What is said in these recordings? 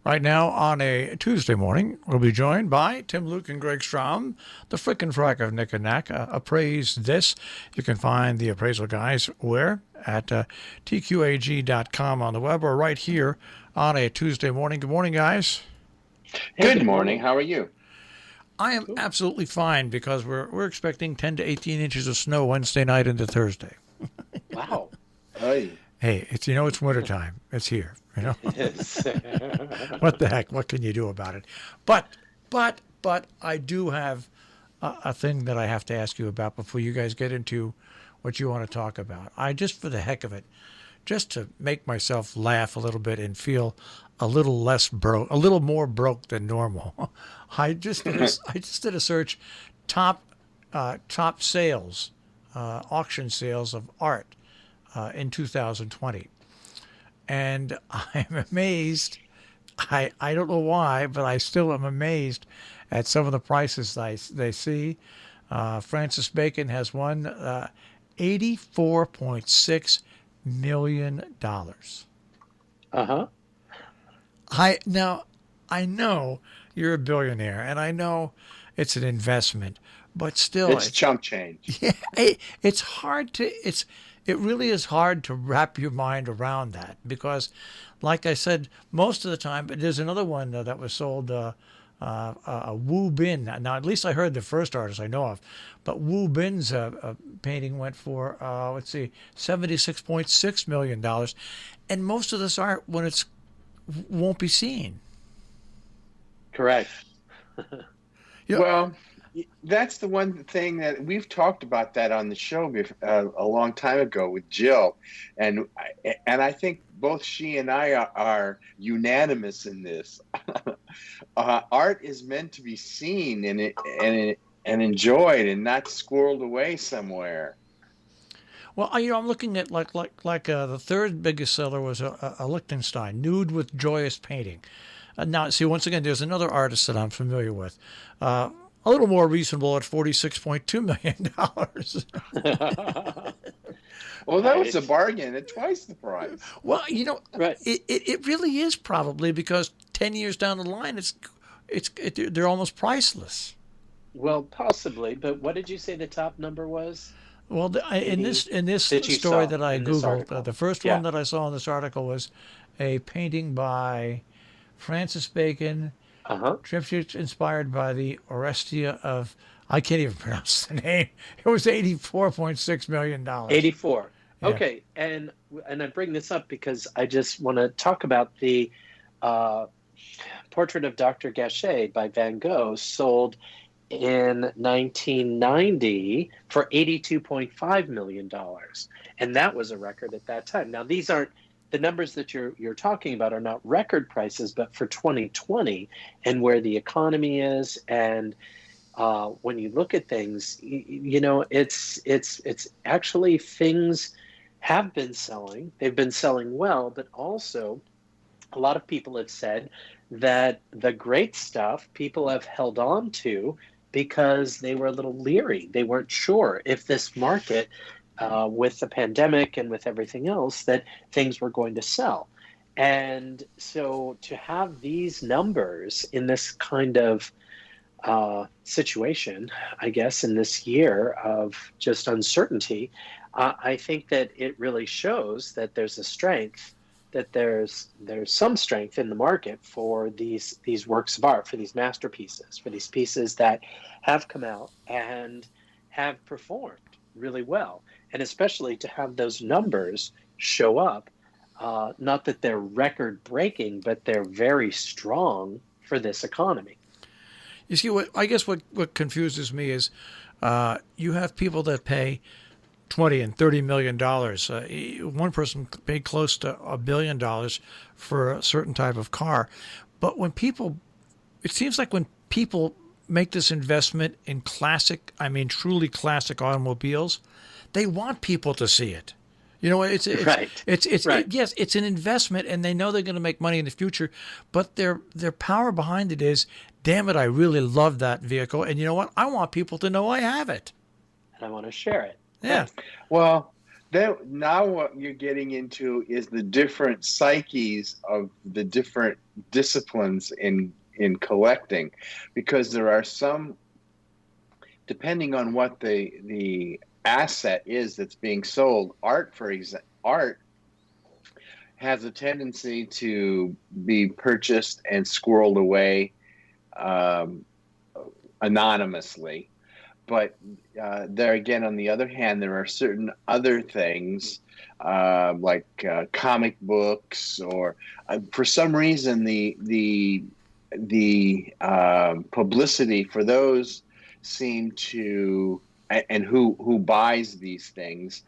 Right now, on a Tuesday morning, we'll be joined by Tim, Luke, and Greg Strom, the frickin' frack of Nick and Knack. Appraise this. You can find the appraisal guys where? At tqag.com on the web or right here on a Tuesday morning. Good morning, guys. Hey, good morning. How are you? I am absolutely fine because we're expecting 10 to 18 inches of snow Wednesday night into Thursday. Wow. Hey. Hey, it's wintertime. It's here. Yes. What the heck? What can you do about it? But I do have a thing that I have to ask you about before you guys get into what you want to talk about. I just, for the heck of it, just to make myself laugh a little bit and feel a little less broke, a little more broke than normal. I just did a search, top sales, auction sales of art in 2020. And I'm amazed. I don't know why, but I still am amazed at some of the prices they see. Francis Bacon has won $84.6 million. Uh-huh. I know you're a billionaire, and I know it's an investment, but still, It's chump change. yeah, it's hard to it really is hard to wrap your mind around that because, like I said, most of the time. But there's another one that was sold, Wu Bin. Now, at least I heard the first artist I know of, but Wu Bin's painting went for $76.6 million, and most of this art when it's won't be seen. Correct. Yeah. Well, that's the one thing that we've talked about that on the show a long time ago with Jill, and I think both she and I are unanimous in this. Art is meant to be seen and enjoyed, and not squirreled away somewhere. Well, I'm looking at the third biggest seller was a Liechtenstein nude with joyous painting. Now, see, once again, there's another artist that I'm familiar with, a little more reasonable at $46.2 million. Well, that was a bargain at twice the price. Well, Right. it really is probably because 10 years down the line, they're almost priceless. Well, possibly, but what did you say the top number was? Well, in this That you story saw that I in this googled, article. the first Yeah. one that I saw in this article was a painting by Francis Bacon, Uh-huh. tribute inspired by the Orestia of, I can't even pronounce the name. It was $84.6 million. 84. Yeah. Okay, and I bring this up because I just want to talk about the uh, portrait of Dr. Gachet by Van Gogh sold in 1990 for $82.5 million. And that was a record at that time. Now, these aren't the numbers that you're talking about are not record prices, but for 2020 and where the economy is, and when you look at things, it's actually things have been selling. They've been selling well, but also a lot of people have said that the great stuff people have held on to because they were a little leery. They weren't sure if this market, with the pandemic and with everything else, that things were going to sell. And so to have these numbers in this kind of situation, I guess, in this year of just uncertainty, I think that it really shows that there's a strength, that there's some strength in the market for these works of art, for these masterpieces, for these pieces that have come out and have performed really well, and especially to have those numbers show up. Not that they're record breaking, but they're very strong for this economy. You see, what confuses me is you have people that pay 20 and $30 million. One person paid close to $1 billion for a certain type of car. But it seems like when people make this investment in truly classic automobiles, they want people to see it. Right. Right. Yes, it's an investment, and they know they're going to make money in the future. But their power behind it is, damn it, I really love that vehicle, and you know what? I want people to know I have it. And I want to share it. Yeah. Right. Well, then now what you're getting into is the different psyches of the different disciplines in collecting, because there are some, depending on what the asset is that's being sold. Art, for example, art has a tendency to be purchased and squirreled away um, anonymously. But there again, on the other hand, there are certain other things like comic books, or for some reason the publicity for those seem to, and who buys these things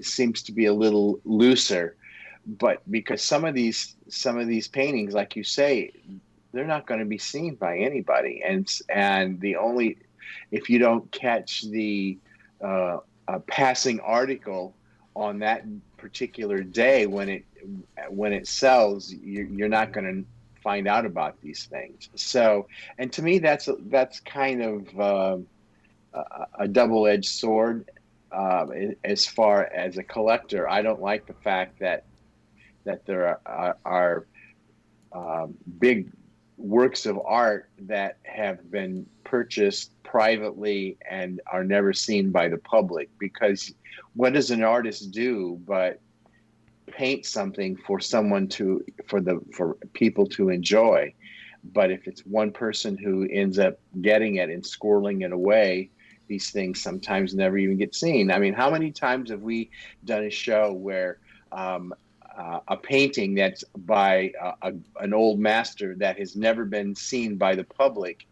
seems to be a little looser. But because some of these paintings, like you say, they're not going to be seen by anybody, and the only, if you don't catch the passing article on that particular day when it sells, you're not going to find out about these things. So, and to me, that's kind of a double-edged sword. As far as a collector, I don't like the fact that there are big works of art that have been purchased privately and are never seen by the public, because what does an artist do but paint something for people to enjoy? But if it's one person who ends up getting it and squirreling it away, these things sometimes never even get seen. I mean, how many times have we done a show where a painting that's by an old master that has never been seen by the public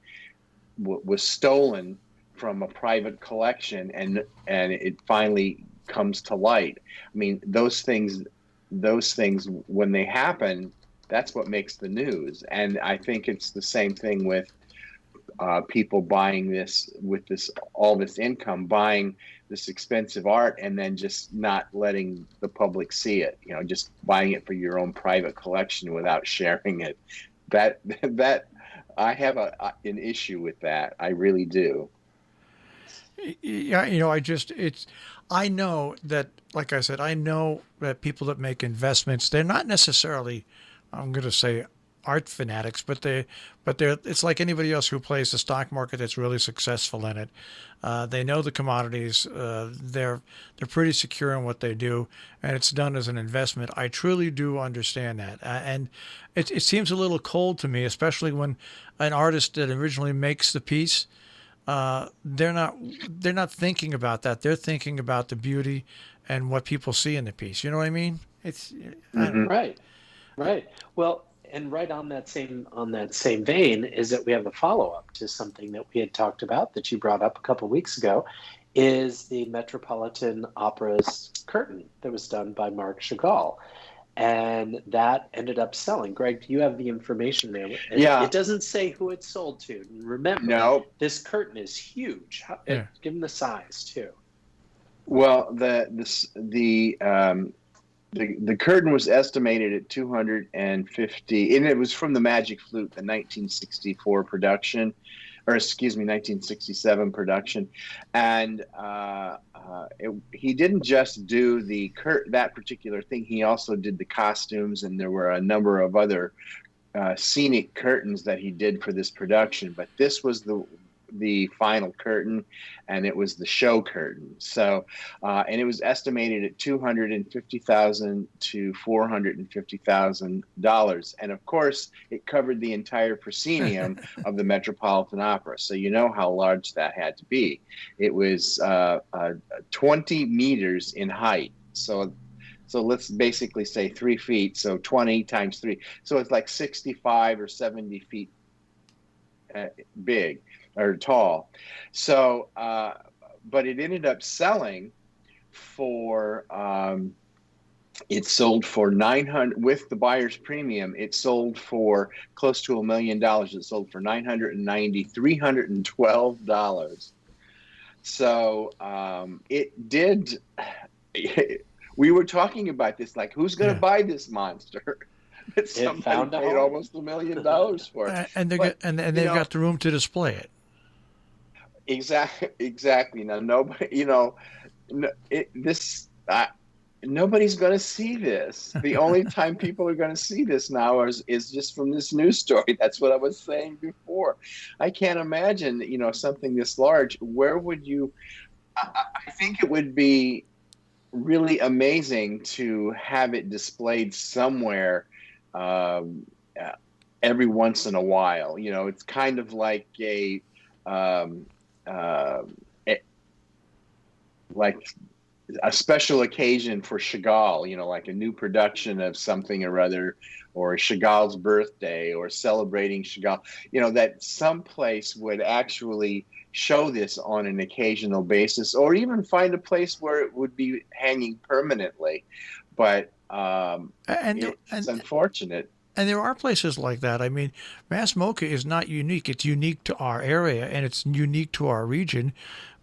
was stolen from a private collection, and it finally comes to light? I mean, those things when they happen, that's what makes the news. And I think it's the same thing with people buying this, with all this income, buying this expensive art and then just not letting the public see it, just buying it for your own private collection without sharing it. That I have an issue with that. I really do. Yeah, I know that, like I said, I know that people that make investments, they're not necessarily, I'm going to say, art fanatics, but it's like anybody else who plays the stock market that's really successful in it. They know the commodities. They're pretty secure in what they do, and it's done as an investment. I truly do understand that, and it seems a little cold to me, especially when an artist that originally makes the piece, they're not thinking about that. They're thinking about the beauty and what people see in the piece. You know what I mean? It's Mm-hmm. Right. Well, and right on that same vein is that we have a follow-up to something that we had talked about that you brought up a couple of weeks ago, is the Metropolitan Opera's curtain that was done by Marc Chagall. And that ended up selling. Greg, do you have the information there? Yeah. It doesn't say who it sold to. Remember, no. This curtain is huge. Yeah. Give them the size too. Well, the curtain was estimated at 250, and it was from the Magic Flute, the 1964 production, or excuse me, 1967 production. And he didn't just do that particular thing. He also did the costumes, and there were a number of other scenic curtains that he did for this production. But this was the final curtain, and it was the show curtain. So, and it was estimated at $250,000 to $450,000, and of course, it covered the entire proscenium of the Metropolitan Opera. So you know how large that had to be. It was 20 meters in height. So let's basically say 3 feet. So 20 times 3. So it's like 65 or 70 feet big or tall. So, but it ended up selling for, it sold for $900, with the buyer's premium, it sold for close to $1 million. It sold for $312. So it did, we were talking about this, like, who's going to buy this monster? Somebody paid almost $1 million for it. And they've got the room to display it. Exactly. Now, nobody, nobody's going to see this. The only time people are going to see this now is just from this news story. That's what I was saying before. I can't imagine, something this large. Where would you? I think it would be really amazing to have it displayed somewhere every once in a while. It's kind of like like a special occasion for Chagall, like a new production of something or other, or Chagall's birthday, or celebrating Chagall, that someplace would actually show this on an occasional basis, or even find a place where it would be hanging permanently. But it's unfortunate. And there are places like that. I mean, Mass MoCA is not unique. It's unique to our area, and it's unique to our region.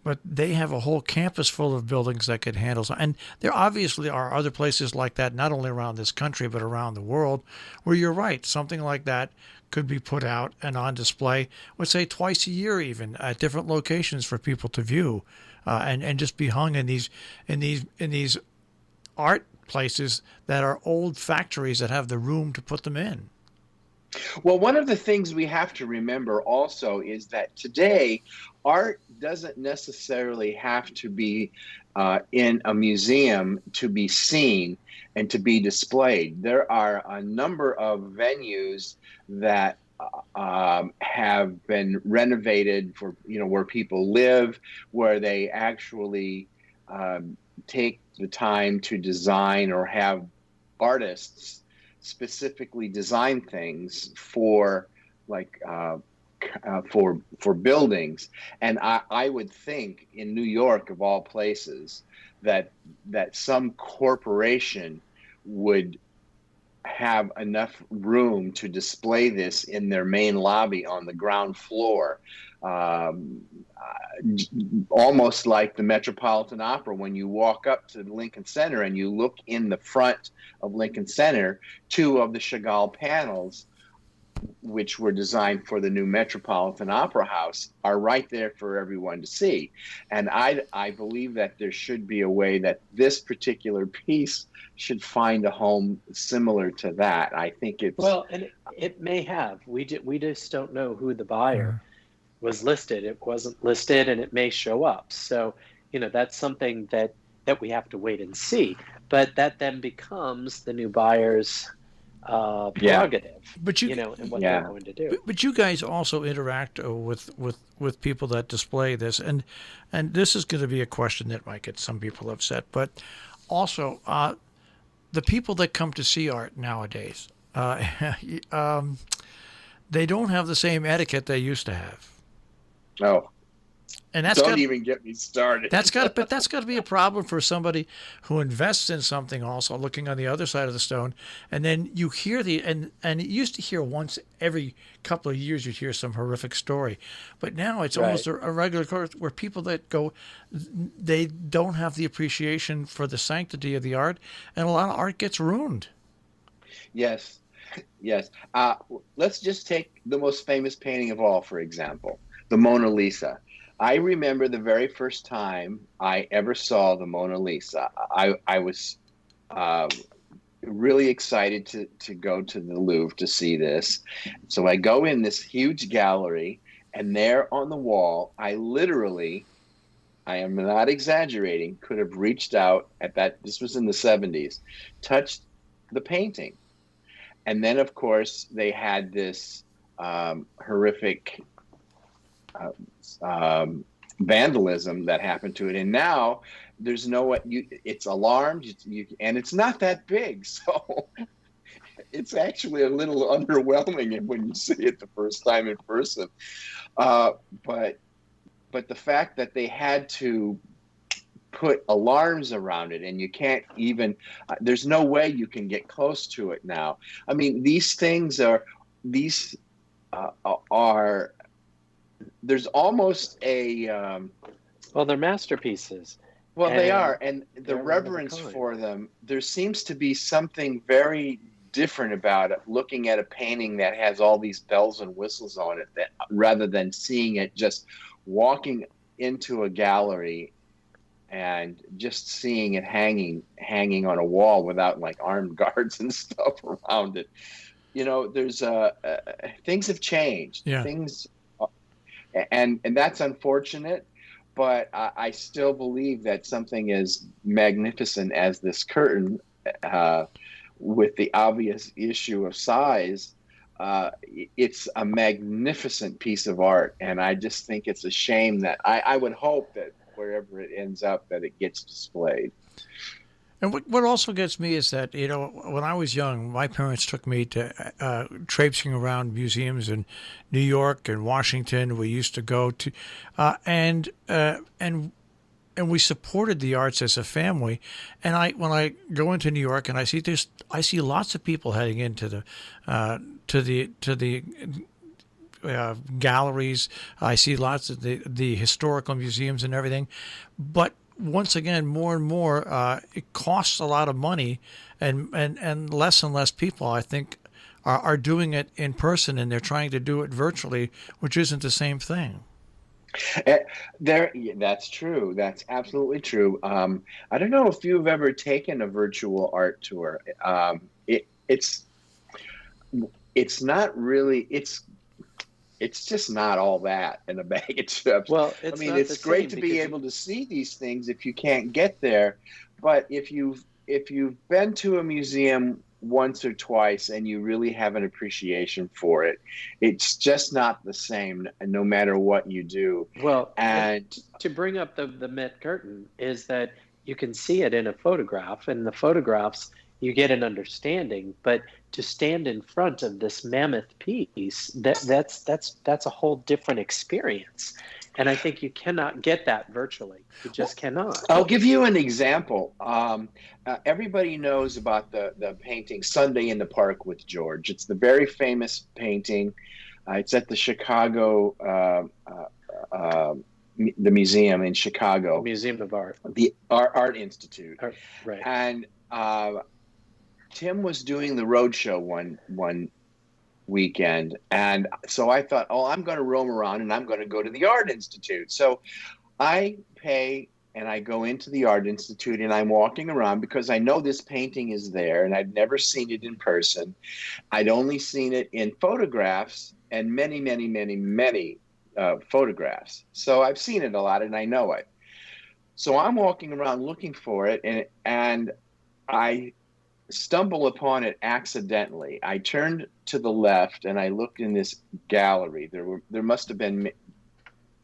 But they have a whole campus full of buildings that could handle some. And there obviously are other places like that, not only around this country, but around the world, where you're right. Something like that could be put out and on display, let's say twice a year even, at different locations for people to view, and just be hung in these art places that are old factories that have the room to put them in. Well, one of the things we have to remember also is that today art doesn't necessarily have to be in a museum to be seen and to be displayed. There are a number of venues that have been renovated for, where people live, where they actually take the time to design or have artists specifically design things for for buildings. And I would think in New York, of all places, that some corporation would have enough room to display this in their main lobby on the ground floor, almost like the Metropolitan Opera. When you walk up to Lincoln Center and you look in the front of Lincoln Center, two of the Chagall panels, which were designed for the new Metropolitan Opera House, are right there for everyone to see. And I believe that there should be a way that this particular piece should find a home similar to that. I think it's... Well, and it may have. We just don't know who the buyer was listed. It wasn't listed, and it may show up. So, that's something that we have to wait and see. But that then becomes the new buyer's prerogative, but and what they're going to do. But you guys also interact with people that display this, and this is going to be a question that might get some people upset, but also the people that come to see art nowadays, they don't have the same etiquette they used to have. Oh. And don't even get me started. That's got to be a problem for somebody who invests in something. Also, looking on the other side of the stone, and then you hear and it used to hear once every couple of years you'd hear some horrific story, but now it's almost a regular course where people that go, they don't have the appreciation for the sanctity of the art, and a lot of art gets ruined. Yes. Let's just take the most famous painting of all, for example, the Mona Lisa. I remember the very first time I ever saw the Mona Lisa. I was really excited to go to the Louvre to see this. So I go in this huge gallery, and there on the wall, I am not exaggerating, could have reached out this was in the 70s, touched the painting. And then, of course, they had this horrific vandalism that happened to it, and now there's it's alarmed, and it's not that big, so it's actually a little underwhelming when you see it the first time in person. But the fact that they had to put alarms around it, and you can't even there's no way you can get close to it now. I mean, these things are there's almost a well, they're masterpieces. Well, they are, and the reverence for them, there seems to be something very different about it, looking at a painting that has all these bells and whistles on it, that rather than seeing it just walking into a gallery and just seeing it hanging on a wall without like armed guards and stuff around it. There's things have changed. Yeah. Things, and that's unfortunate. But I still believe that something as magnificent as this curtain, with the obvious issue of size, it's a magnificent piece of art. And I just think it's a shame that I would hope that wherever it ends up, that it gets displayed. And what also gets me is that, when I was young, my parents took me to traipsing around museums in New York and Washington. We used to go to, and we supported the arts as a family. And when I go into New York and I see lots of people heading into the galleries. I see lots of the historical museums and everything, but once again, more and more, it costs a lot of money, and less people, I think, are doing it in person, and they're trying to do it virtually, which isn't the same thing. That's true. That's absolutely true. I don't know if you've ever taken a virtual art tour. It's not really. It's just not all that in a bag of chips. Well, it's great to be able to see these things if you can't get there, but if you've been to a museum once or twice and you really have an appreciation for it, it's just not the same, no matter what you do. Well, and to bring up the Met curtain is that you can see it in a photograph, and the photographs you get an understanding, but to stand in front of this mammoth piece, that's a whole different experience. And I think you cannot get that virtually. You just cannot. I'll give you an example. Everybody knows about the painting Sunday in the Park with George. It's the very famous painting. It's at the Chicago, the museum in Chicago. Museum of Art. The Art Institute. Right. And Tim was doing the roadshow one weekend, and so I thought, I'm going to roam around and I'm going to go to the Art Institute. So I pay and I go into the Art Institute, and I'm walking around because I know this painting is there, and I'd never seen it in person. I'd only seen it in photographs, and many photographs. So I've seen it a lot, and I know it. So I'm walking around looking for it, and I stumble upon it accidentally. I turned to the left and I looked in this gallery. There must have been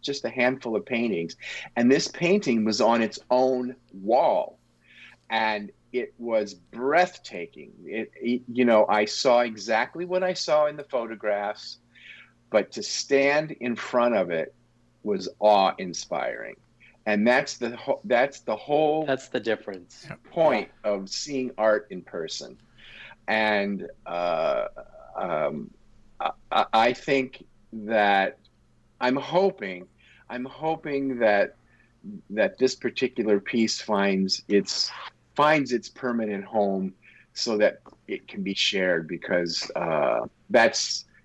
just a handful of paintings, and this painting was on its own wall, and it was breathtaking. I saw exactly what I saw in the photographs, but to stand in front of it was awe-inspiring. And that's the difference. Point of seeing art in person. And I think that I'm hoping that this particular piece finds its permanent home, so that it can be shared, because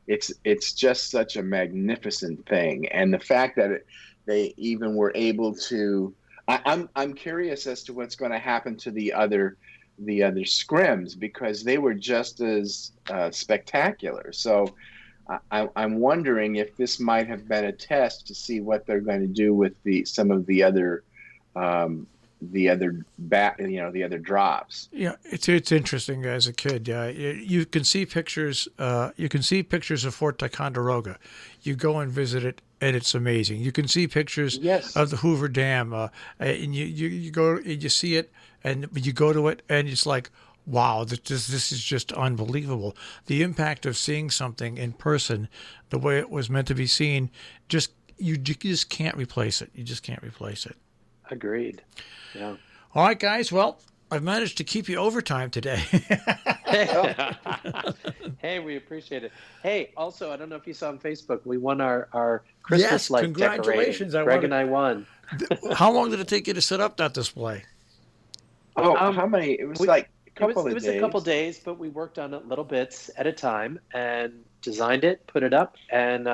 it's just such a magnificent thing. And the fact that they even were able to, I'm curious as to what's going to happen to the other scrims, because they were just as spectacular. So I'm wondering if this might have been a test to see what they're going to do with some of the other drops. Yeah, it's interesting as a kid. You can see pictures. You can see pictures of Fort Ticonderoga. You go and visit it, and it's amazing. You can see pictures of the Hoover Dam, and you go and you see it, and you go to it, and it's like, wow, this is just unbelievable. The impact of seeing something in person, the way it was meant to be seen, you just can't replace it. You just can't replace it. Agreed. Yeah. All right, guys. Well, I've managed to keep you overtime today. Hey, we appreciate it. Hey, also, I don't know if you saw on Facebook, we won our Christmas light congratulations. decorating. Greg and I won. How long did it take you to set up that display? How many? It was like It was a couple days, but we worked on it little bits at a time and designed it, put it up, and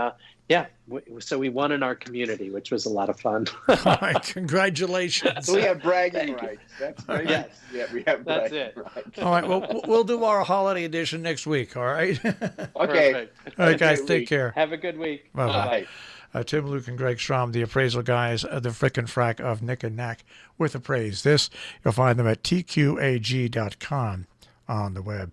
so we won in our community, which was a lot of fun. All right, congratulations. So we have bragging Thank you. rights. That's great. Yes. Yeah, we have That's bragging it. rights. All right, well, we'll do our holiday edition next week, all right? Okay. Perfect. All right, guys, Great take week. care. Have a good week. Bye-bye. Bye. Tim, Luke, and Greg Strom, the appraisal guys, the frickin' frack of Nick and Knack with Appraise. You'll find them at tqag.com on the web.